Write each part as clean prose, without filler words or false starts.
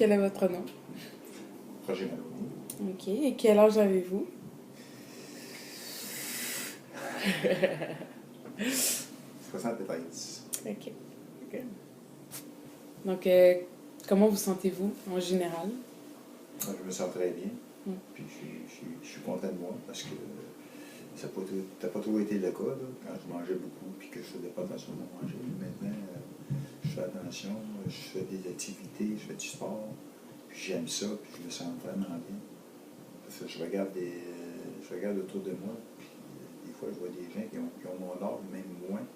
Quel est votre nom? Roger Maloney. OK. Et quel âge avez-vous? 73. OK. OK. Donc, comment vous sentez-vous en général? Moi, je me sens très bien. Mm. Puis je suis content de moi parce que ça n'a pas toujours été le cas là, quand je mangeais beaucoup puis que je faisais pas attention à manger. Maintenant, je fais attention, je fais des activités, je fais du sport, puis j'aime ça, puis je me sens vraiment bien. Parce que je regarde autour de moi, puis des fois je vois des gens qui ont mon âge, même moins,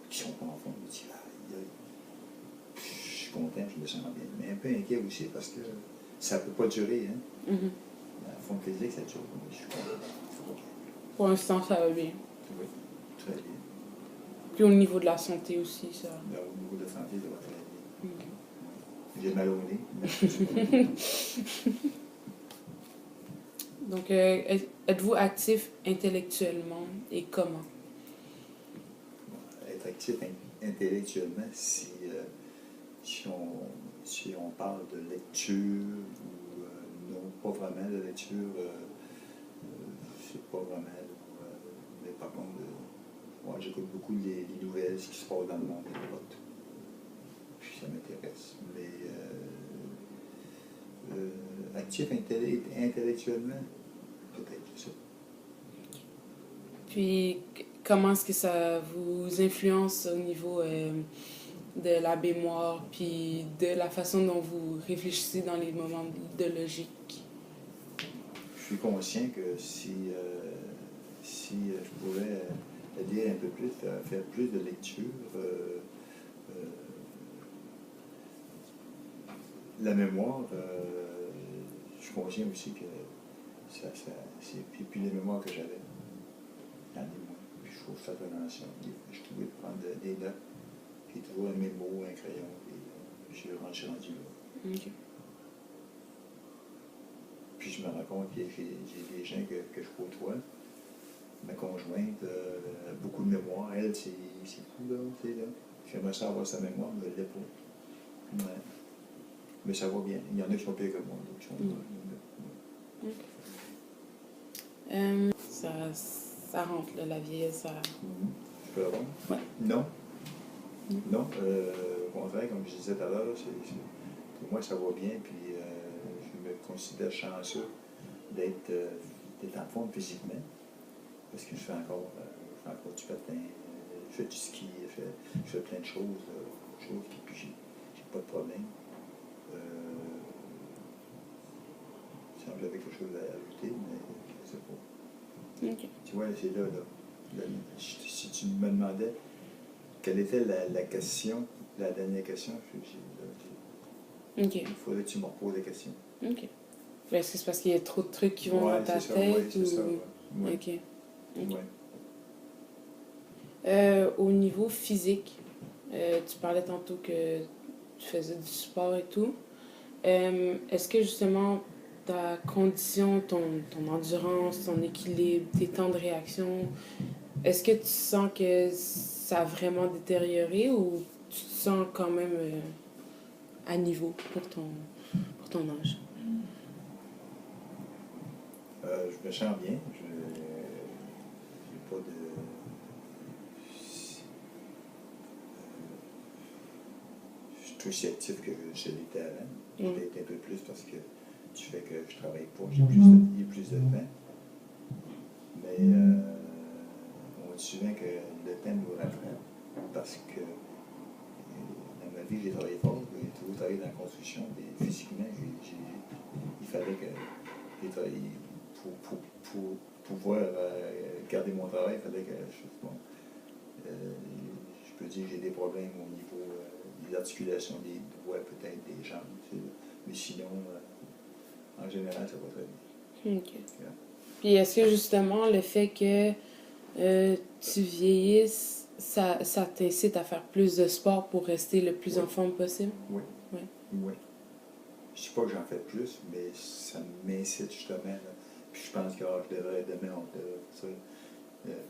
qui sont pas en forme. Je me dis, aïe, aïe. Puis je suis content, je me sens bien. Mais un peu inquiet aussi parce que ça ne peut pas durer. Hein? Mhm. La forme physique, ça dure. Mais je suis content. Pour l'instant, ça va bien. Oui, très bien. Puis au niveau de la santé aussi, ça. Là, au niveau de la santé, ça va très bien. OK. J'ai mal au nez, mais je suis pas bien. Donc, êtes-vous actif intellectuellement et comment? Être actif intellectuellement, si on parle de lecture ou non, pas vraiment de lecture, c'est pas vraiment. Mais par contre, moi, j'écoute beaucoup les nouvelles, ce qui se passe dans le monde des votes. Puis ça m'intéresse. Mais actif intellectuellement, peut-être, je sais pas. Puis, comment est-ce que ça vous influence au niveau de la mémoire, puis de la façon dont vous réfléchissez dans les moments de logique? Je suis conscient que si je pouvais lire un peu plus, faire plus de lecture, la mémoire, je suis conscient aussi que c'est plus les mémoires que j'avais. Il y en a moins. Puis je trouve ça attention. Je trouvais de prendre des notes, puis toujours un mémo, un crayon, puis je suis rendu là. OK. Puis je me rends compte que j'ai des gens que je côtoie. Ma conjointe a beaucoup de mémoire. Elle, c'est fou, là. J'aimerais ça avoir sa mémoire, mais elle ne l'est pas. Ouais. Mais ça va bien. Il y en a qui sont pires que moi, d'autres qui sont Ça rentre, là, la vieillesse, ça... Je peux avoir? Ouais. Non. Non. Au contraire, comme je disais tout à l'heure, pour moi, ça va bien. Puis je me considère chanceux d'être en forme physiquement. Parce que je fais encore du patin, je fais du ski, je fais plein de choses, puis j'ai pas de problème. Il semble que j'avais quelque chose à ajouter, mais je sais pas. OK. Tu vois, c'est là. Si tu me demandais quelle était la question, la dernière question, OK. il faudrait que tu me reposes la question. OK. Est-ce que c'est parce qu'il y a trop de trucs qui vont dans ta c'est ça, tête? ouais, c'est ça. Ouais. OK. OK. Ouais. Au niveau physique, tu parlais tantôt que tu faisais du sport et tout. Est-ce que justement ta condition, ton endurance, ton équilibre, tes temps de réaction, est-ce que tu sens que ça a vraiment détérioré ou tu te sens quand même à niveau pour ton âge? Je me sens bien. Je n'ai pas de. Je suis aussi actif que je l'étais avant. Peut-être un peu plus parce que du fait que je travaille pas, j'ai plus de temps. Mais on dit souvent que le temps nous rattrape parce que dans ma vie, j'ai travaillé fort, j'ai toujours travaillé dans la construction, et physiquement, il fallait que j'ai travaillé pour pouvoir garder mon travail, il fallait que je peux dire que j'ai des problèmes au niveau des articulations, des doigts, peut-être des jambes, mais sinon, en général, ça va très bien. OK. Yeah. Puis est-ce que justement le fait que tu vieillisses, ça t'incite à faire plus de sport pour rester le plus en forme possible? Oui. Oui. Oui. Je ne dis pas que j'en fais plus, mais ça m'incite justement. Là. Puis je pense que je devrais demain,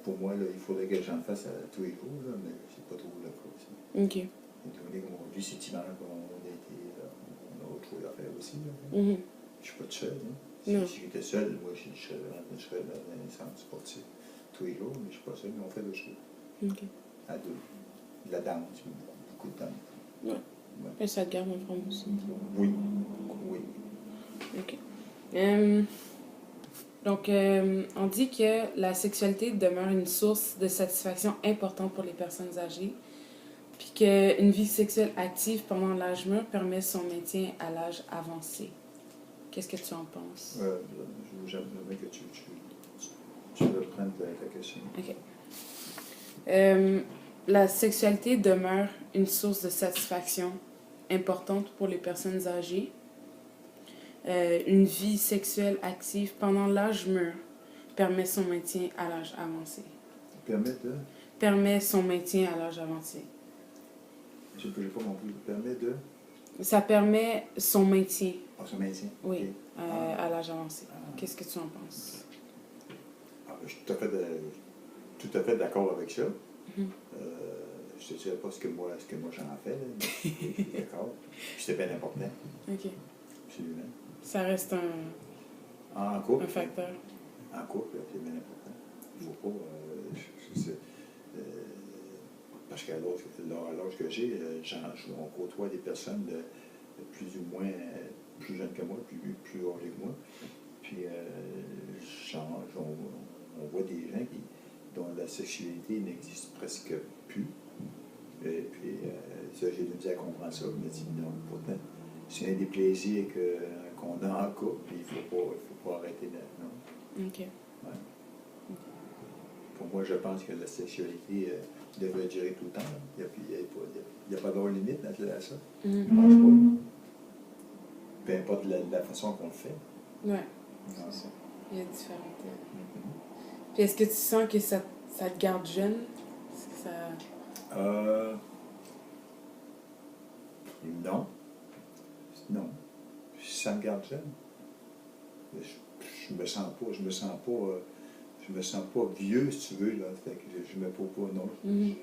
pour moi, là, il faudrait que j'en fasse tous les jours, là, mais c'est pas toujours le cas. OK. Étant donné que mon vie, c'est dimanche, on a autre chose à faire aussi. Là, Mhm. je suis pas tout seul. Hein. Non. Si j'étais seul, moi, je serais dans les centres sportifs tous les jours, mais je ne suis pas seul, mais on fait deux choses. OK. À deux. De la danse, beaucoup de danse. Ouais. Ouais. Et ça te garde en forme aussi. Oui. Oui. OK. Donc, on dit que la sexualité demeure une source de satisfaction importante pour les personnes âgées, puis qu'une vie sexuelle active pendant l'âge mûr permet son maintien à l'âge avancé. Qu'est-ce que tu en penses? J'aimerais que tu reprennes ta question. OK. La sexualité demeure une source de satisfaction importante pour les personnes âgées. Une vie sexuelle active pendant l'âge mûr permet son maintien à l'âge avancé. Permet son maintien à l'âge avancé. Je n'ai pas compris. Permet de... Ça permet son maintien. Ah, son maintien? Oui, Okay. à l'âge avancé. Qu'est-ce que tu en penses? Je suis tout à fait d'accord avec ça. Mm-hmm. Je ne te dirais pas ce que moi j'en fais, là, mais d'accord. C'est bien important. OK. Absolument. Ça reste En couple. un facteur. En couple, c'est bien important. Il ne faut pas... parce qu'à l'âge que j'ai, on côtoie des personnes de plus ou moins plus jeunes que moi, plus âgées que moi. Puis on voit des gens dont la sexualité n'existe presque plus. Et puis ça, j'ai dû à comprendre ça. Je me dis non, pourtant, c'est un des plaisirs qu'on a en couple, puis il ne faut pas arrêter de... Non. OK. Ouais. Pour moi, je pense que la sexualité devrait durer tout le temps. Il n'y a pas d'heure limite à ça. Mm-hmm. Je pense pas. Peu importe la façon qu'on le fait. Ouais, c'est ça. Il y a différentes... Puis est-ce que tu sens que ça te garde jeune? Est-ce que ça... Non. Non. Ça me garde jeune. Je me sens pas vieux, si tu veux, là. Fait que je me pose pas, non. Mm-hmm.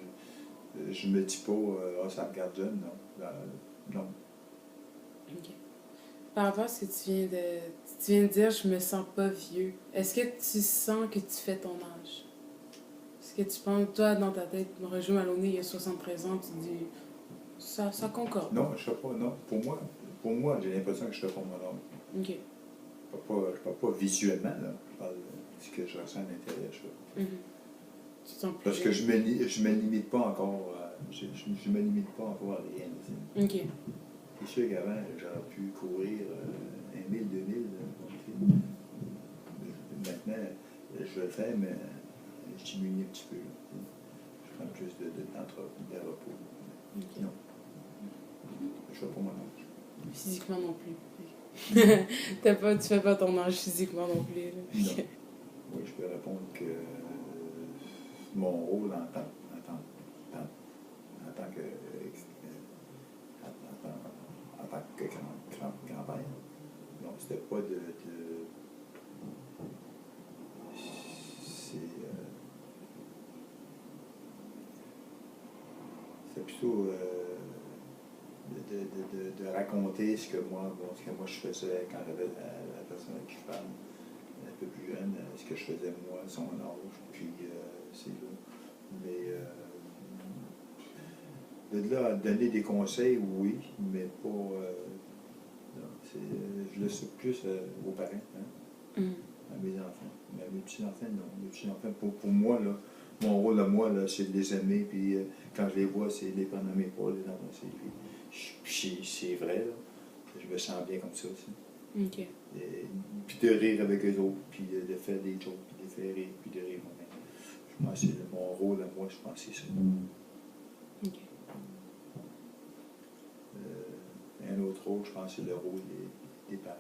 Je me dis pas, ça me garde jeune, non. Non. OK. Par rapport à ce que tu viens de dire, je me sens pas vieux. Est-ce que tu sens que tu fais ton âge? Est-ce que tu penses, toi, dans ta tête, Roger Maloney, il a 73 ans, tu dis, ça concorde? Non, je ne sais pas, non. Pour moi, j'ai l'impression que je fais pas mon âge. OK. Je parle pas visuellement, là. Je parle de ce que je ressens à l'intérieur. Mm-hmm. Tu te sens plus Parce que je me limite pas encore je me limite pas encore à rien. T'sais. OK. C'est sûr qu'avant, j'aurais pu courir 1000, 2000. Maintenant, je le fais, mais je diminue un petit peu. Je prends plus de repos. Okay. Non. Je fais pas mon âge. Physiquement non plus. Tu fais pas ton âge physiquement non plus. Là. Non. Oui, je peux répondre que mon rôle en tant que grand-père, non, c'était pas c'est plutôt de raconter ce que moi je faisais quand j'avais la personne avec qui je parle, un peu plus jeune, ce que je faisais moi, son âge, puis c'est là. Mais de là à donner des conseils, oui, mais pas... non, je le sais plus aux parents, hein, à mes enfants. Mais à mes petits-enfants, non. Mes petits-enfants, pour moi, là, mon rôle à moi, là, c'est de les aimer, puis quand je les vois, c'est de les prendre dans mes bras, les embrasser. Puis c'est vrai, là. Je me sens bien comme ça aussi. OK. Puis de rire avec eux autres, puis de faire des jokes, puis de les faire rire, puis de rire moi-même. Je pense que c'est mon rôle à moi, je pense que c'est ça. OK. Un autre rôle, je pense que c'est le rôle des parents.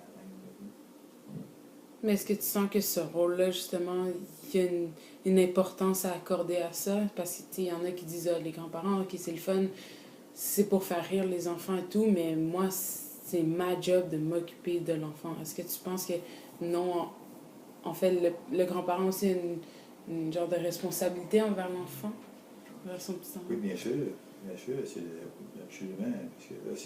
Mais est-ce que tu sens que ce rôle-là, justement, il y a une importance à accorder à ça? Parce qu'il y en a qui disent, les grands-parents, OK, c'est le fun, c'est pour faire rire les enfants et tout, mais moi, c'est ma job de m'occuper de l'enfant. Est-ce que tu penses que non, en fait, le grand-parent aussi a une genre de responsabilité envers l'enfant, envers son petit enfant? Oui, bien sûr, c'est absolument, parce que là,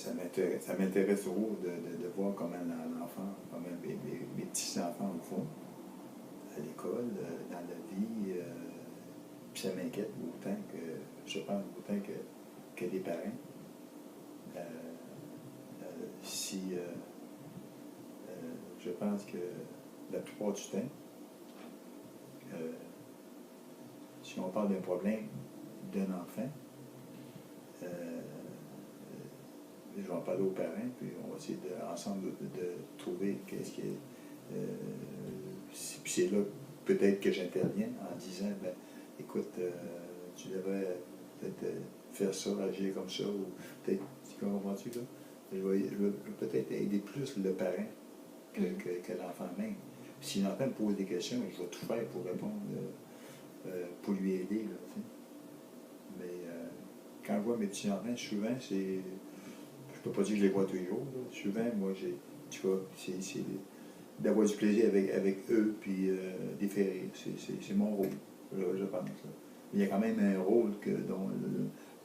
ça m'intéresse trop de voir comment l'enfant, comment mes petits-enfants le font à l'école, dans la vie. Puis ça m'inquiète autant que, je pense, autant que les parents. Si je pense que la plupart du temps, si on parle d'un problème d'un enfant, je vais en parler aux parents, puis on va essayer ensemble de trouver qu'est-ce qui est. Puis c'est là peut-être que j'interviens en disant, ben, écoute, tu devrais peut-être faire ça, agir comme ça, ou peut-être, tu comprends-tu là? Je vais peut-être aider plus le parent que l'enfant même. Puis si l'enfant me pose des questions, je vais tout faire pour répondre, pour lui aider, là, tu sais. Mais quand je vois mes petits-enfants, souvent, c'est. Je peux pas dire que je les vois tous les jours, là. Souvent, moi, tu vois, c'est d'avoir du plaisir avec eux, puis les faire rire. C'est mon rôle, je pense. Là. Il y a quand même un rôle dont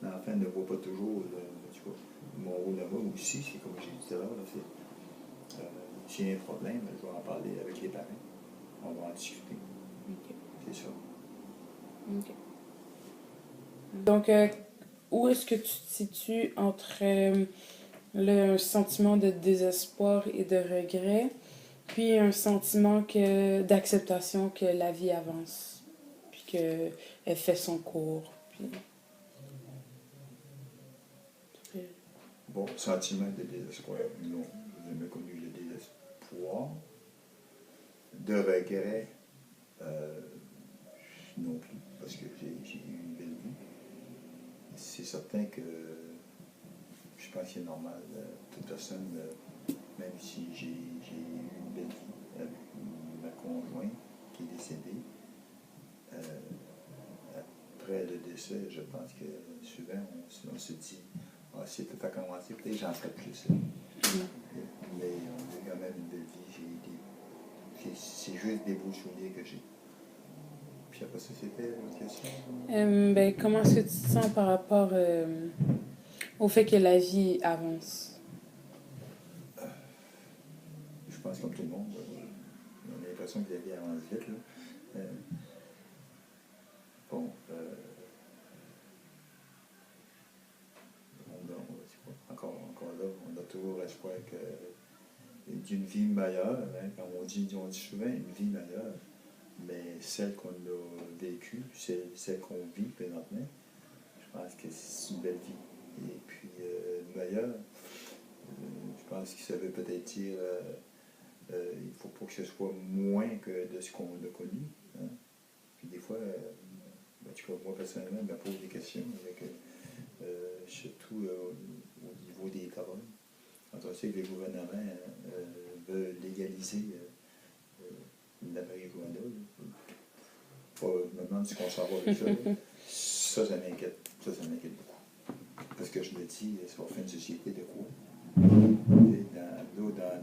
l'enfant ne voit pas toujours. Là, tu vois. Mon rôle là-bas aussi, c'est comme j'ai dit tout à l'heure, c'est s'il y a un problème, je vais en parler avec les parents. On va en discuter. OK. C'est ça. OK. Donc, où est-ce que tu te situes entre un sentiment de désespoir et de regret, puis un sentiment d'acceptation que la vie avance, puis qu'elle fait son cours, puis... Bon, sentiment de désespoir, non. J'ai jamais connu le désespoir. De regret, non plus, parce que j'ai eu une belle vie. C'est certain que je pense qu'il est normal. Toute personne, même si j'ai eu une belle vie avec ma conjointe qui est décédée, après le décès, je pense que souvent on se dit, ah, si tout a commencé, peut-être j'en ferais plus. Mais on a quand même une belle vie. C'est juste des beaux souvenirs que j'ai. Puis après ça, c'était l'autre question. Ben, comment est-ce que tu te sens par rapport au fait que la vie avance? Je pense comme tout le monde, on a l'impression que la vie avance vite. Là. Bon, encore là, on a toujours l'espoir d'une vie meilleure. Hein, quand on dit souvent une vie meilleure, mais celle qu'on a vécue, celle qu'on vit présentement, je pense que c'est une belle vie. Et puis, meilleure, je pense que ça veut peut-être dire il ne faut pas que ce soit moins que de ce qu'on a connu. Hein. Puis des fois, en tout cas, moi personnellement, je me pose des questions, avec, surtout au niveau des drogues. Quand on sait que le gouvernement veut légaliser la marijuana, je me demande si on s'en va avec ça. Ça m'inquiète. Ça m'inquiète beaucoup. Parce que je me dis, ça va faire une société de quoi?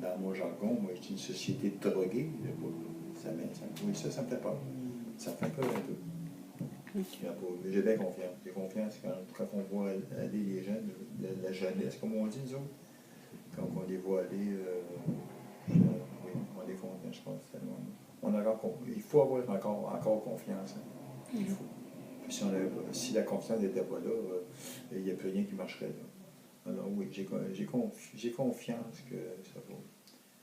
Dans mon jargon, moi, je dis une société de drogués. Ça me fait peur. Ça me fait peur un peu. Mais j'ai bien confiance. J'ai confiance quand on voit aller les jeunes, la jeunesse, comme on dit, nous autres, quand on les voit aller, oui, on est confiant, je pense. Il faut avoir encore confiance. Hein. Il faut. Puis si la confiance n'était pas là, il n'y a plus rien qui marcherait là. Alors oui, j'ai confiance que ça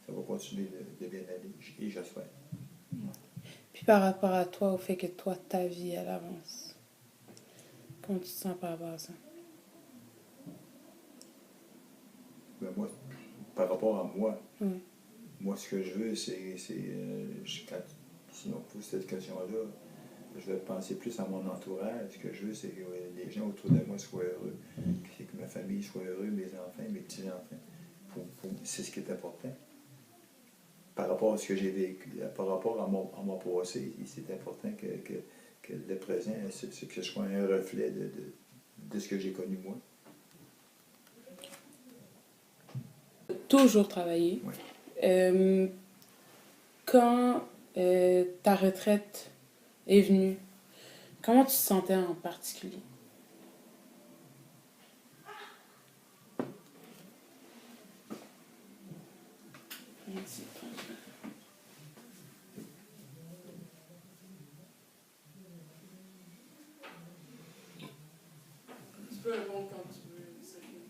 va continuer de bien aller, et j'espère. Puis par rapport à toi, au fait que toi, ta vie, elle avance, comment tu te sens par rapport à ça? Ben moi, par rapport à moi, Oui. moi, ce que je veux, si on pose cette question-là, je vais penser plus à mon entourage. Ce que je veux, c'est que les gens autour de moi soient heureux, que ma famille soit heureuse, mes enfants, mes petits-enfants. C'est ce qui est important. Par rapport à ce que j'ai vécu, par rapport à mon passé, c'est important que le présent, que ce soit un reflet de ce que j'ai connu moi. Toujours travailler. Oui. Quand ta retraite est venue, comment tu te sentais en particulier? Merci. Tu peux répondre quand tu veux, Sophie.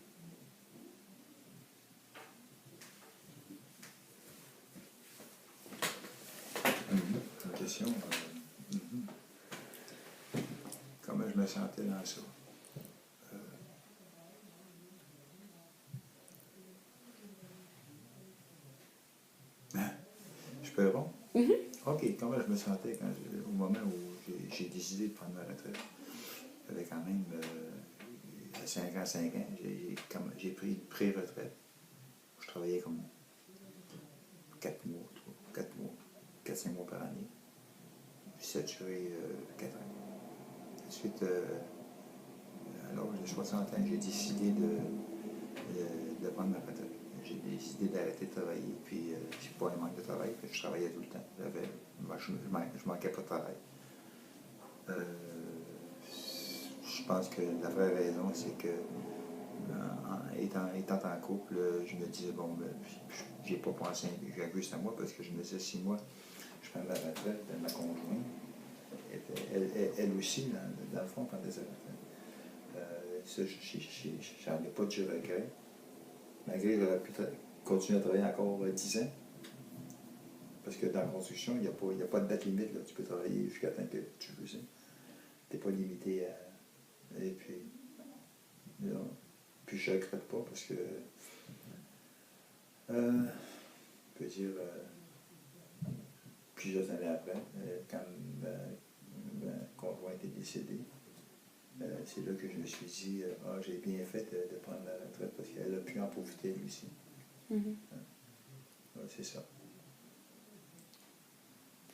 Une question. Comment je me sentais dans ça? Je peux répondre? OK. Comment je me sentais au moment où j'ai décidé de prendre ma retraite? J'avais quand même 5 ans, j'ai pris une pré-retraite. Je travaillais comme 4 mois, 4-5 mois par année. Puis ça a duré 4 ans. Ensuite, à l'âge de 60 ans, j'ai décidé de prendre ma retraite. J'ai décidé d'arrêter de travailler, puis c'est pas un manque de travail, parce que je travaillais tout le temps. Je manquais pas de travail. Je pense que la vraie raison, c'est que étant en couple, je me disais, bon, ben, j'ai pas pensé juste à moi, parce que je me disais, si moi, je prends ma retraite, ma conjointe, elle aussi, dans le fond, prendait sa retraite. Ça, j'en ai pas du regret. Malgré que j'aurais pu continuer à travailler encore 10 ans, parce que dans la construction, il n'y a pas de date limite. Là. Tu peux travailler jusqu'à temps que tu veux. Tu n'es pas limité à... Et puis, là, puis je ne regrette pas, parce que, je peux dire, plusieurs années après, quand ma conjointe est décédée, c'est là que je me suis dit, j'ai bien fait de prendre la retraite, parce qu'elle a pu en profiter, elle aussi. C'est ça.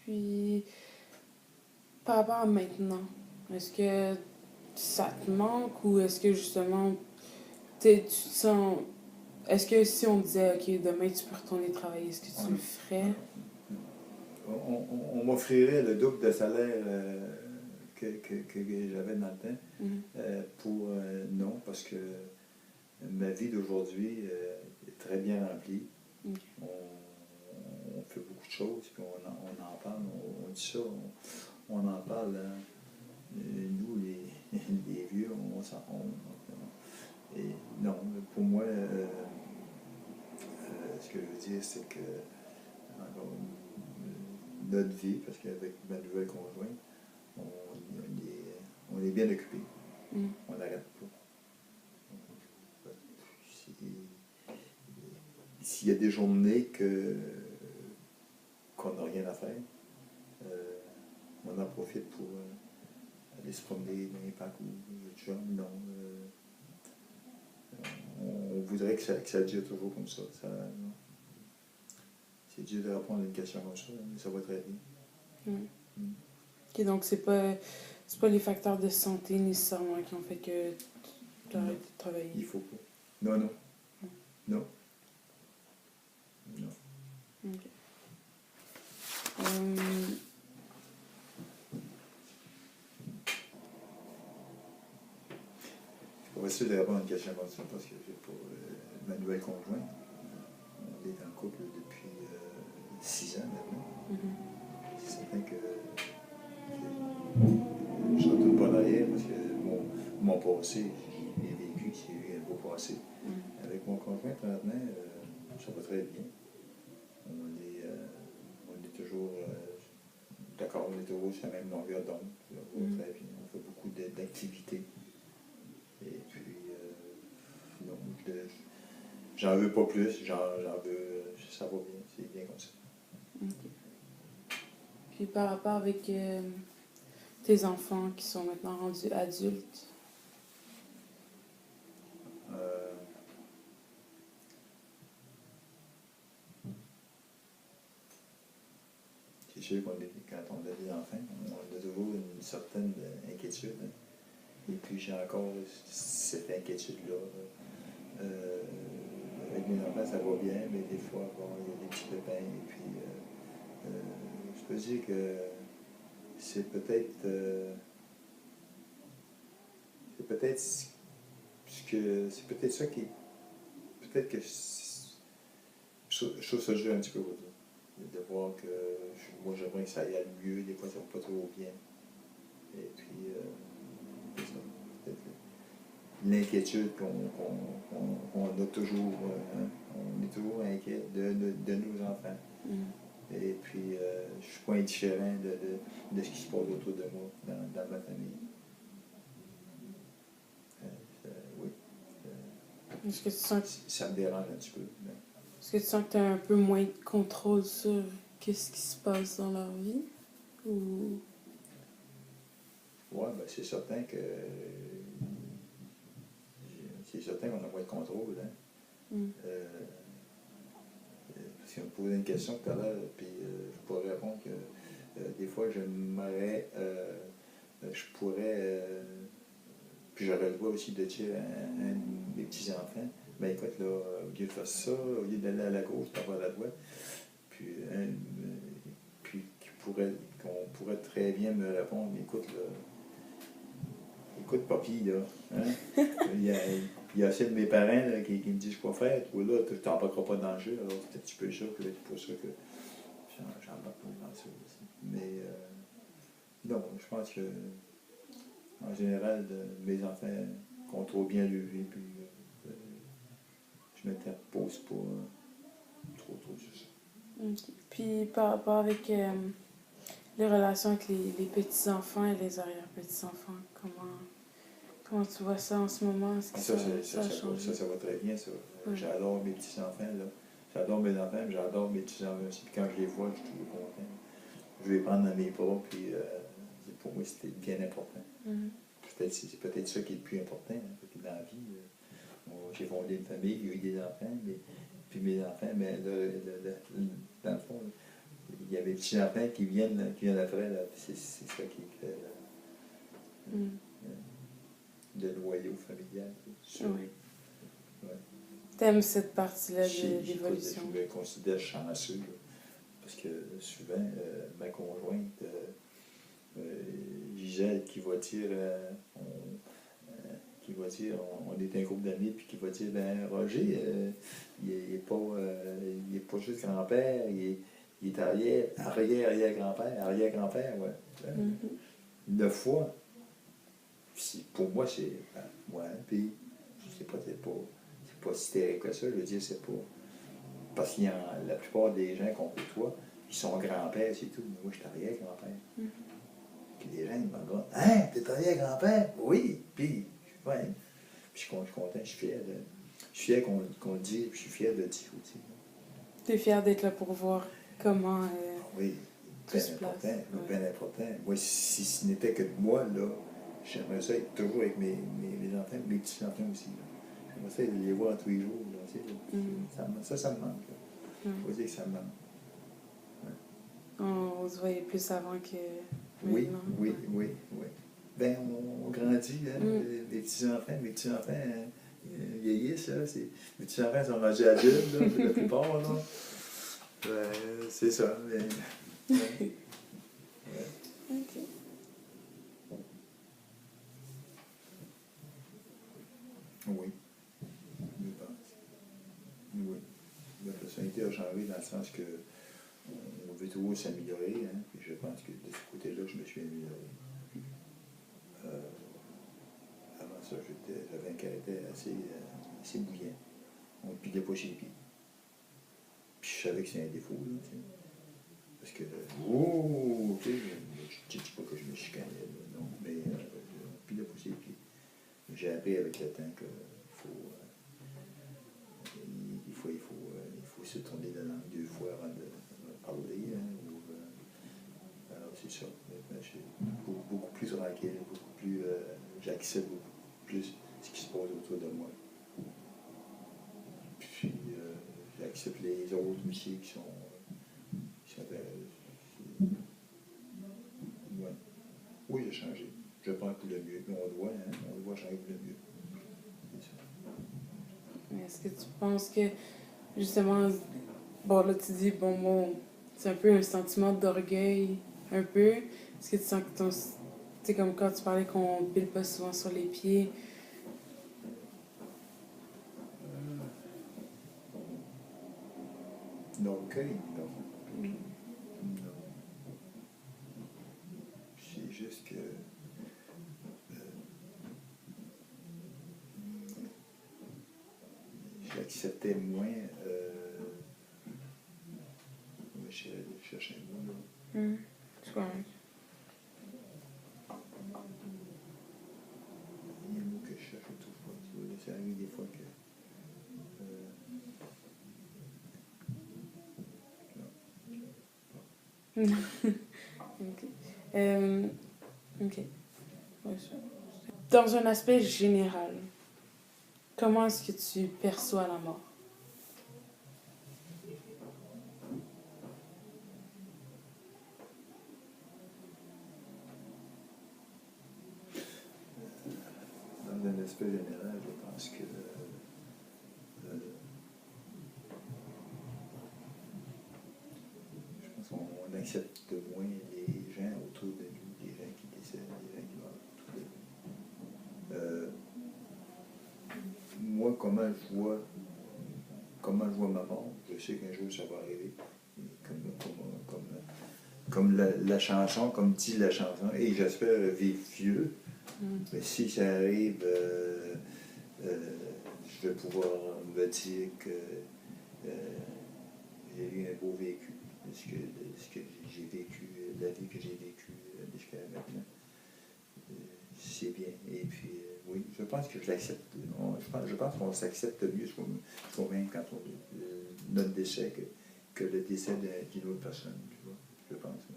Puis, par rapport à maintenant, est-ce que ça te manque ou est-ce que justement, tu te sens... Est-ce que si on disait, OK, demain tu peux retourner travailler, est-ce que tu le ferais? On m'offrirait le double de salaire que j'avais dans le temps. Pour non, parce que ma vie d'aujourd'hui est très bien remplie. On fait beaucoup de choses, puis on en parle, on dit ça, on en parle. Nous, les vieux, et non, pour moi, ce que je veux dire, c'est que notre vie, parce qu'avec ma nouvelle conjointe, on est bien occupé. On n'arrête pas. S'il y a des journées qu'on n'a rien à faire, on en profite pour aller se promener dans les parcs ou le job. Non. On voudrait que ça dure toujours comme ça. C'est dur de répondre à une question comme ça, mais ça va très bien. OK, donc c'est pas les facteurs de santé nécessairement qui ont fait que tu as arrêté de travailler. Il faut pas. Non. Non. OK. On va essayer de répondre à une question comme ça, parce que pour ma nouvelle conjointe, on est en couple depuis 6 ans maintenant. C'est certain que je ne retourne pas en arrière, parce que mon passé, j'ai vécu, j'ai eu un beau passé. Avec mon conjoint, maintenant, ça va très bien. On est toujours d'accord, on est toujours sur la même longueur d'onde. Ça va très bien. On fait beaucoup d'activités. Et puis, non, j'en veux pas plus, j'en veux, ça va bien, c'est bien comme ça. OK. Puis par rapport avec tes enfants qui sont maintenant rendus adultes, c'est sûr quand on a des enfants, on a toujours une certaine inquiétude. Hein. Et puis j'ai encore cette inquiétude-là. Avec mes enfants, ça va bien, mais des fois, bon, il y a des petits pépins. Et puis, je peux dire que c'est peut-être ça qui... Peut-être que je je trouve ça dur un petit peu pour toi. De voir que moi, j'aimerais que ça aille mieux. Des fois, ça va pas trop bien. Et puis, c'est ça. Peut-être l'inquiétude qu'on a toujours. Hein. On est toujours inquiet de nos enfants. Et puis, je ne suis pas indifférent de ce qui se passe autour de moi, dans ma famille. Oui. Est-ce que tu sens Ça me dérange un petit peu. Mais... Est-ce que tu sens que tu as un peu moins de contrôle sur qu'est-ce qui se passe dans leur vie? Ou... Oui, ben c'est certain que... c'est certain qu'on a moins de contrôle. Hein? Parce qu'on me posait une question tout à l'heure, puis je pourrais répondre que des fois, je pourrais, puis j'aurais le droit aussi de dire à un de mes petits-enfants, ben écoute, là, au lieu de faire ça, au lieu d'aller à la gauche, tu vas à la droite, puis qu'on pourrait très bien me répondre, écoute, là, écoute, papy, là, hein? il y a assez de mes parents là, qui me disent quoi faire. Toi, là, tu t'embarqueras pas dans le jeu. Alors, c'est un petit peu ça, c'est pour ça que j'embarque pas dans ça aussi. Mais, non, je pense que, en général, mes enfants contrôlent bien leur vie, puis je ne m'interpose pas trop sur ça. Okay. Puis, par rapport avec les relations avec les petits-enfants et les arrière-petits-enfants, comment tu vois ça en ce moment? Est-ce que ça va très bien, ça. Ouais. J'adore mes petits-enfants, là. J'adore mes enfants, mais j'adore mes petits-enfants aussi. Puis quand je les vois, je suis toujours content. Je vais les prendre dans mes bras, puis pour moi, c'était bien important. C'est peut-être ça qui est le plus important, hein, parce que dans la vie. J'ai fondé une famille, il y a eu des enfants, puis mes enfants, mais là, dans le fond, il y avait des petits-enfants qui viennent après, là, c'est ça qui crée le noyau familial. Oui. Ouais. T'aimes cette partie-là de l'évolution? Je me considère chanceux, là, parce que souvent, ma conjointe, Gisèle, qui va dire, on est un groupe d'amis, puis qui va dire, ben Roger, il n'est pas juste grand-père, il est arrière-grand-père, ouais. 9 fois. Pour moi, c'est, ouais, puis c'est pas si terrible que ça, je veux dire, c'est pas, parce qu'il y a la plupart des gens qu'on côtoie, ils sont grands-pères, c'est tout, mais moi, je suis arrière-grand-père. Puis les gens, ils me regardent, hein, t'es arrière-grand-père? Oui, puis, ouais. Puis je suis content, je suis fier qu'on le dise, puis je suis fier de le dire aussi. Tu es fier d'être là pour voir comment oui, tout se place. Bien important. Moi, si ce n'était que de moi, là, j'aimerais ça être toujours avec mes enfants, mes petits-enfants aussi. Là. J'aimerais ça les voir tous les jours. Là, tu sais, ça me manque. Je veux dire que ça me manque. Ouais. On se voyait plus avant que maintenant. Oui. Ben, on grandit, hein, mes petits-enfants vieillissent, là, mes petits-enfants sont rendus adultes, là, la plupart, là. C'est ça. Mais, ouais. OK. Oui, je pense. Oui. La personnalité a changé dans le sens que on veut toujours s'améliorer, hein, puis je pense que de ce côté-là, je me suis amélioré. Avant ça, j'avais un caractère assez bouillant. On ne pilait pas chez les pieds. Puis je savais que c'est un défaut, là, tu sais. Parce que, tu sais, je ne dis pas que je me chicanais, non, mais on ne pilait pas chez les pieds. J'ai appris avec le temps qu'il faut se tourner la langue 2 fois avant de parler, hein, alors c'est ça. Je suis beaucoup plus tranquille, beaucoup plus, j'accepte beaucoup plus ce qui se passe autour de moi. Puis j'accepte les autres aussi qui sont ouais. Oui, j'ai changé. Je pense pour le mieux. On le voit changer pour le mieux. Mais est-ce que tu penses que, justement, bon, là, tu dis, bon, c'est un peu un sentiment d'orgueil, un peu. Est-ce que tu sens que tu sais, comme quand tu parlais qu'on ne pile pas souvent sur les pieds, D'orgueil, non. Mm. Non. C'est juste que j'acceptais moins. Je cherche un mot, là. Mm. C'est correct. Il y a un mot que je cherche, je ne trouve pas. Tu vois, ça arrive des fois que. Ok. Ok. Ouais, ça. Dans un aspect général, comment est-ce que tu perçois la mort? Dans un aspect général, je pense que je pense qu'on accepte moins les gens autour de nous, les gens qui décèdent, les gens qui meurent autour de nous. Moi, comment je vois ma mort, je sais qu'un jour ça va arriver. Comme la chanson, comme dit la chanson, et j'espère vivre vieux. Mais si ça arrive, je vais pouvoir me dire que j'ai eu un beau vécu. Ce que j'ai vécu, la vie que j'ai vécue jusqu'à maintenant, c'est bien. Et puis, oui, je pense que je l'accepte. Je pense qu'on s'accepte mieux, même quand on notre décès que le décès d'une autre personne, tu vois, je pense.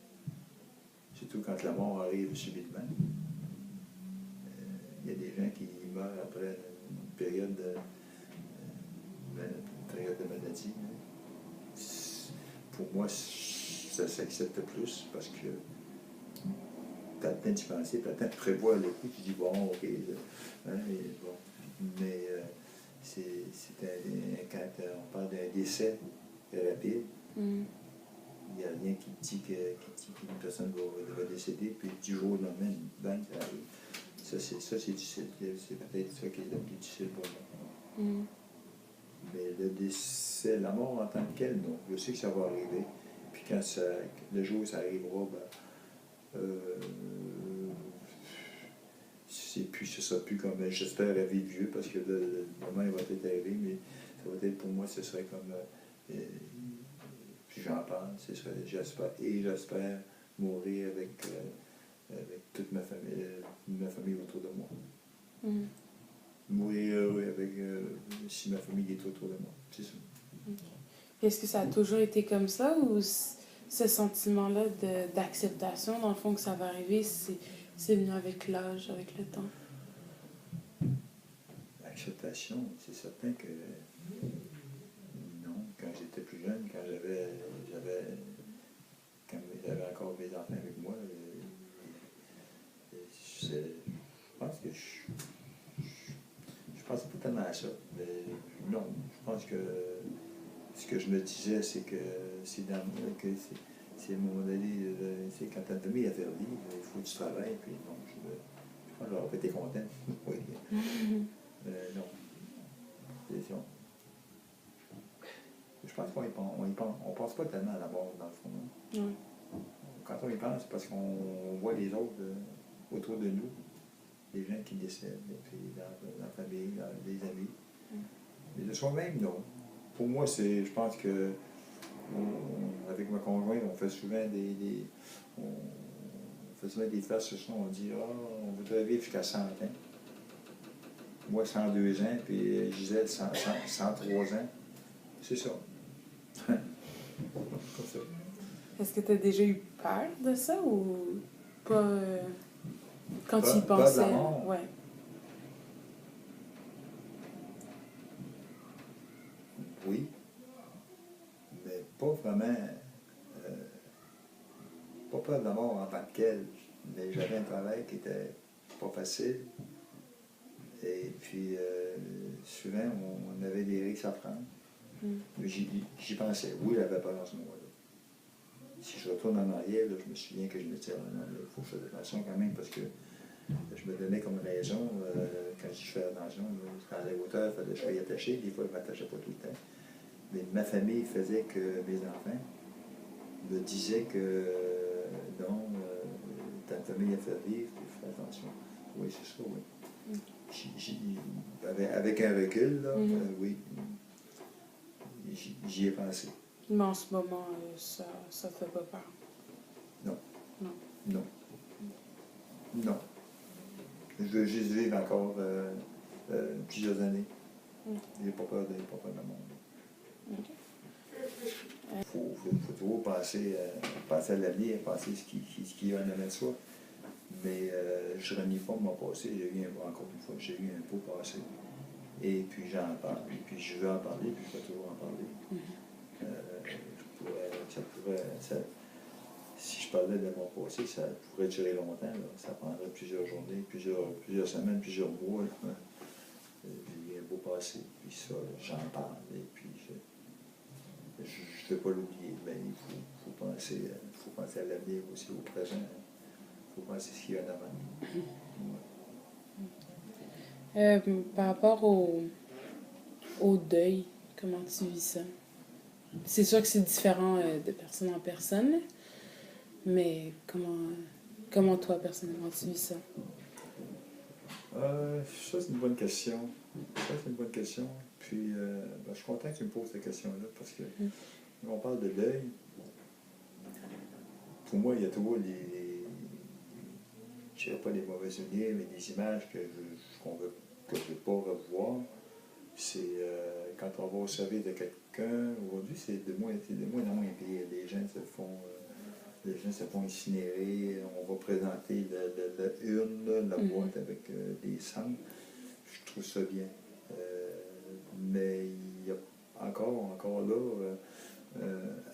Surtout quand la mort arrive subitement. Il y a des gens qui meurent après une période de maladie. Pour moi, ça s'accepte plus parce que tu as le temps d'y penser, tu as le temps de prévoir le coup, tu dis bon, ok, hein, bon. Mais quand on parle d'un décès rapide, il n'y a rien qui dit qu'une personne va décéder, puis du jour au lendemain, bang, ça arrive. Ça, c'est difficile. C'est peut-être ça qui est le plus difficile pour moi. Mais le décès, la mort en tant que telle, non. Je sais que ça va arriver. Puis quand le jour où ça arrivera, ce sera plus comme, j'espère, à vivre vieux, parce que le moment il va être arrivé, mais ça va être pour moi, ce serait comme, puis j'en parle, j'espère mourir avec toute ma famille autour de moi. Mourir heureux avec si ma famille est autour de moi, c'est ça. Okay. Est-ce que ça a toujours été comme ça ou ce sentiment-là d'acceptation, dans le fond, que ça va arriver, c'est venu avec l'âge, avec le temps? L'acceptation, c'est certain que non. Quand j'étais plus jeune, quand j'avais encore mes enfants avec moi, je pense que je pense pas tellement à ça. Mais non, je pense que ce que je me disais, c'est que c'est à un moment donné, c'est quand ta famille a faire vivre, il faut que tu travailles, puis non, je pense que j'aurais pas été content. Oui. Non, c'est ça. Je pense on pense pas tellement à la mort, dans le fond. Oui. Quand on y pense, c'est parce qu'on voit les autres autour de nous, les gens qui décèdent, puis dans la famille, dans les amis. Mais de soi-même, non. Pour moi, je pense que avec ma conjointe, on fait souvent des faces sur ça, on dit on voudrait vivre jusqu'à 100 ans. Moi, 102 ans, puis Gisèle, 103 ans. C'est ça. Comme ça. Est-ce que tu as déjà eu peur de ça ou pas quand tu y pensais? Peur de la mort? Ouais. Oui, mais pas vraiment. Pas peur de la mort en tant que telle, mais j'avais un travail qui était pas facile. Et puis, souvent, on avait des risques à prendre. J'y pensais. Oui, j'avais peur dans ce moment-là. Si je retourne en arrière, là, je me souviens que je me disais, il faut faire attention quand même, parce que je me donnais comme raison, quand je fais attention, à la hauteur, il fallait que je sois attaché. Des fois, je ne m'attachais pas tout le temps. Mais ma famille faisait que mes enfants me disaient que non, ta famille a fait vivre, puis fais attention. Oui, c'est ça, oui. Avec un recul, là, oui, j'y ai pensé. Mais en ce moment, ça ne fait pas peur. Non. Non. Non. Non. Je veux juste vivre encore plusieurs années. J'ai pas peur de monde. Il faut toujours penser à l'avenir, penser ce qui va en avant de soi. Mais je ne renie pas mon passé. Encore une fois, j'ai eu un beau passé. Et puis j'en parle. Et puis je veux en parler, puis je vais toujours en parler. Si je parlais de mon passé, ça pourrait durer longtemps. Là. Ça prendrait plusieurs journées, plusieurs semaines, plusieurs mois. J'ai eu un beau passé. Puis ça, j'en parle. Et puis je ne vais pas l'oublier. Mais il faut penser à l'avenir aussi, au présent. Il faut penser à ce qu'il y a en avant. Par rapport au deuil, comment tu vis ça? C'est sûr que c'est différent de personne en personne, mais comment toi, personnellement, tu vis ça? Ça, c'est une bonne question. Puis, je suis content que tu me poses cette question-là, parce que quand on parle de deuil, pour moi, il y a toujours je ne dirais pas des mauvais souvenirs, mais des images que je ne veux pas revoir. C'est quand on va au service de quelqu'un, aujourd'hui, c'est de moins en moins pire. Les gens se font incinérer, on va présenter la urne, la boîte avec des cendres. Je trouve ça bien. Mais il y a encore là,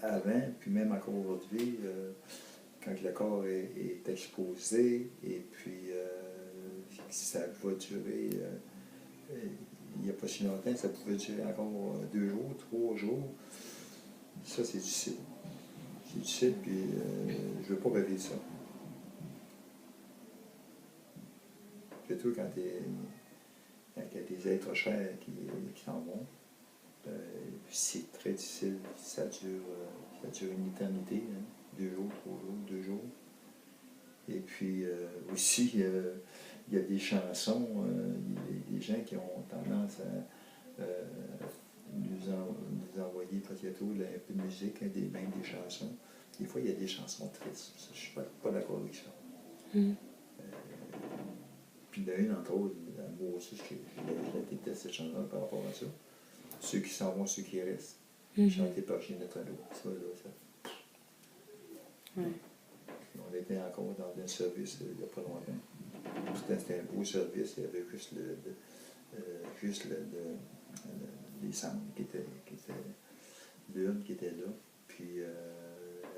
avant, puis même encore aujourd'hui, quand le corps est exposé, et puis ça va durer, il n'y a pas si longtemps, ça pouvait durer encore 2 jours, 3 jours. Ça, c'est difficile. C'est difficile, puis je ne veux pas rêver ça. Surtout quand il y a des êtres chers qui s'en vont. C'est très difficile. Ça dure une éternité. 2 jours, 3 jours, 2 jours. Et puis aussi, il y a des chansons, des gens qui ont tendance à nous envoyer peut-être un peu de musique, même des chansons. Des fois, il y a des chansons tristes. Ça, je ne suis pas d'accord avec ça. Puis il y en a une, entre autres, moi aussi, je déteste cette chanson par rapport à ça. Ceux qui s'en vont, ceux qui restent. Chanté par Ginette Renaud. Ça, là, ça. On était encore dans un service il n'y a pas longtemps. Pourtant, c'était un beau service. Il y avait juste les cendres qui étaient l'urne qui était là. Puis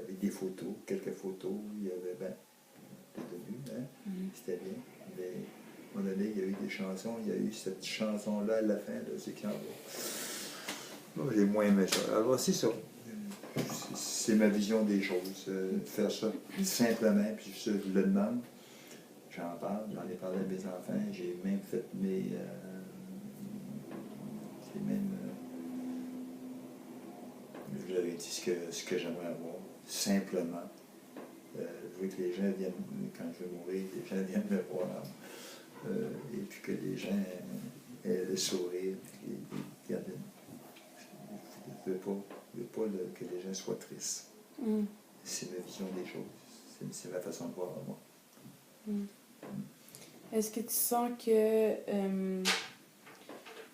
avec des photos, quelques photos. Il y avait t'es venu, hein? C'était bien. Mais à un moment donné, il y a eu des chansons. Il y a eu cette chanson-là à la fin, là, c'est qui en va. Moi, j'ai moins aimé ça. Alors, c'est ça. C'est ma vision des choses. Faire ça simplement, puis je le demande. J'en parle, j'en ai parlé à mes enfants. J'ai même fait je leur ai dit ce que j'aimerais avoir. Simplement. Je veux que les gens viennent, quand je vais mourir, les gens viennent me voir. Et puis que les gens aient le sourire. Je ne veux pas que les gens soient tristes. C'est ma vision des choses. C'est ma façon de voir à moi. Est-ce que tu sens que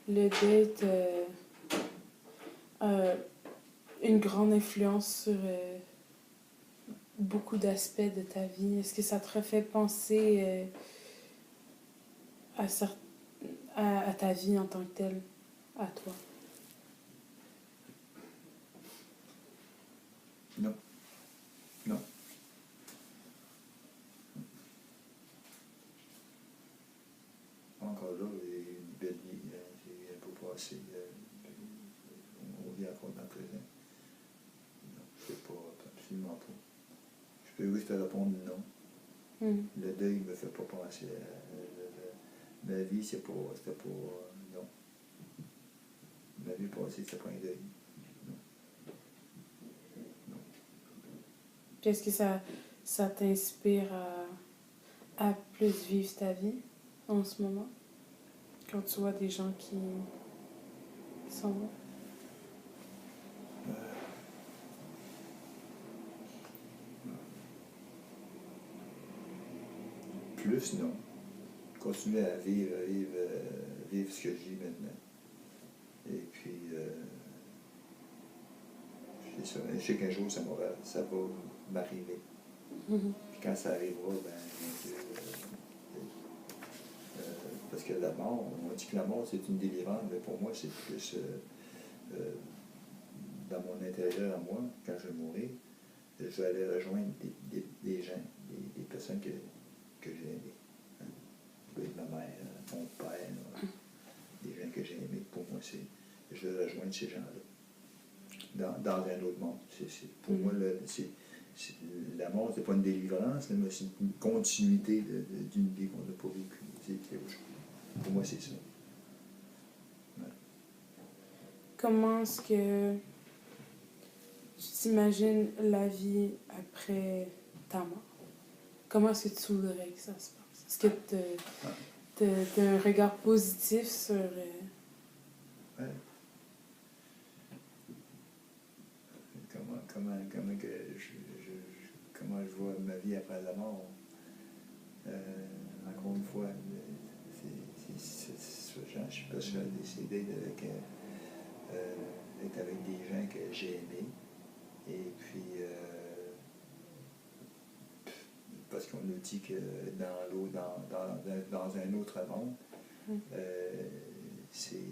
le date a une grande influence sur beaucoup d'aspects de ta vie? Est-ce que ça te refait penser à ta vie en tant que telle, à toi? Non. Non. Encore là, j'ai une belle vie, j'ai un beau passé. On vit encore dans le présent. Non, je ne sais pas, absolument pas. Je peux juste te répondre non. Le deuil ne me fait pas penser à ma vie, c'était pas non. Ma vie passée, c'était pas un deuil. Puis est-ce que ça t'inspire à plus vivre ta vie en ce moment? Quand tu vois des gens qui sont là? Plus, non. Continuer à vivre ce que je vis maintenant. Et puis, c'est ça. Je sais qu'un jour, ça va m'arriver. Puis quand ça arrivera, ben, mon Dieu, parce que la mort, on dit que la mort, c'est une délivrance, mais pour moi, c'est plus dans mon intérieur à moi, quand je vais mourir, je vais aller rejoindre des gens, des personnes que j'ai aimées. Hein. Ça peut être ma mère, mon père, des gens que j'ai aimés. Pour moi, je vais rejoindre ces gens-là dans un autre monde. Pour moi, la mort, c'est pas une délivrance, mais c'est une continuité d'une vie qu'on n'a pas vécue. Pour moi, c'est ça. Ouais. Comment est-ce que tu t'imagines la vie après ta mort? Comment est-ce que tu voudrais que ça se passe? Est-ce que tu as un regard positif sur... Ouais. Comment je vois ma vie après la mort? Encore une fois, je suis persuadé d'être avec des gens que j'ai aimés. Et puis, parce qu'on nous dit que dans l'eau, dans un autre monde, c'est...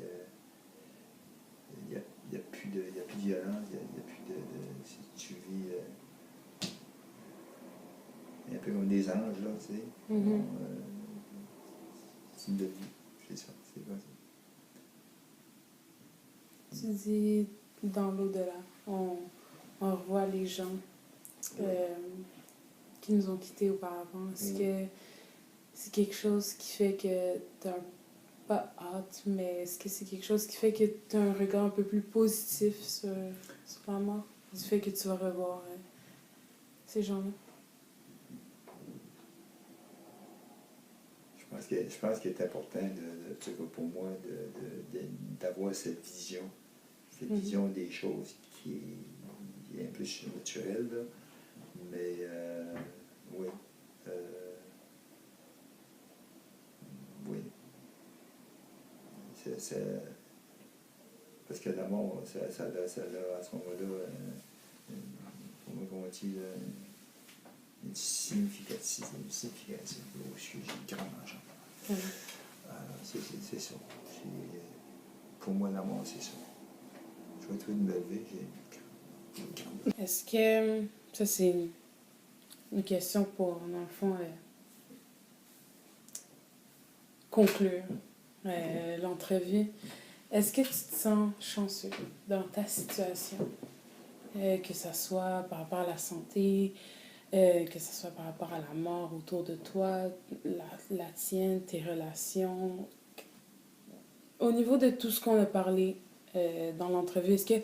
il n'y a plus de violence, il n'y a plus de si tu vis... il y a un peu comme des anges, là, tu sais. C'est une vie, c'est ça, c'est comme ça. Tu dis dans l'au-delà, on revoit les gens qui nous ont quittés auparavant. Est-ce que c'est quelque chose qui fait que tu as pas hâte, mais est-ce que c'est quelque chose qui fait que tu as un regard un peu plus positif sur la mort, du fait que tu vas revoir ces gens-là? Je pense qu'il est important, pour moi, d'avoir cette vision des choses qui est un peu surnaturelle, là. Mais oui. Oui. Parce que la mort, ça a à ce moment-là, comment on dit, une signification. Oh, j'ai grandement changé. C'est ça. Pour moi, la mort, c'est ça. Je vais trouver une belle vie. Est-ce que, ça c'est une question pour, dans le fond, conclure l'entrevue. Est-ce que tu te sens chanceux dans ta situation? Que ce soit par rapport à la santé, que ce soit par rapport à la mort autour de toi, la tienne, tes relations. Au niveau de tout ce qu'on a parlé dans l'entrevue, est-ce que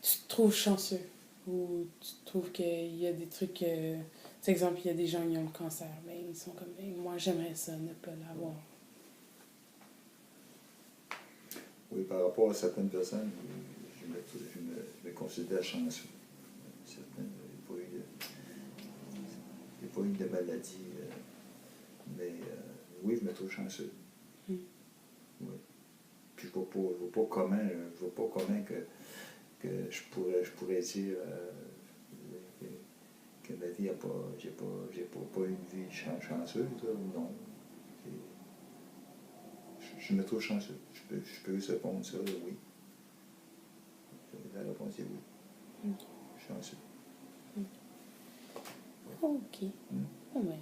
tu te trouves chanceux? Ou tu trouves qu'il y a des trucs... par exemple, il y a des gens qui ont le cancer, mais ils sont comme, moi j'aimerais ça, ne pas l'avoir. Oui, par rapport à certaines personnes, je me considère chanceux. Certaines, il n'y a pas eu de maladie, mais oui, je me trouve chanceux. Oui. Puis je ne vois pas comment que je pourrais dire que ma vie j'ai pas eu une vie chanceuse, là, non. Je me trouve chanceux. Je peux répondre ça, là, oui. La réponse est oui. Chanceux. OK. Ouais.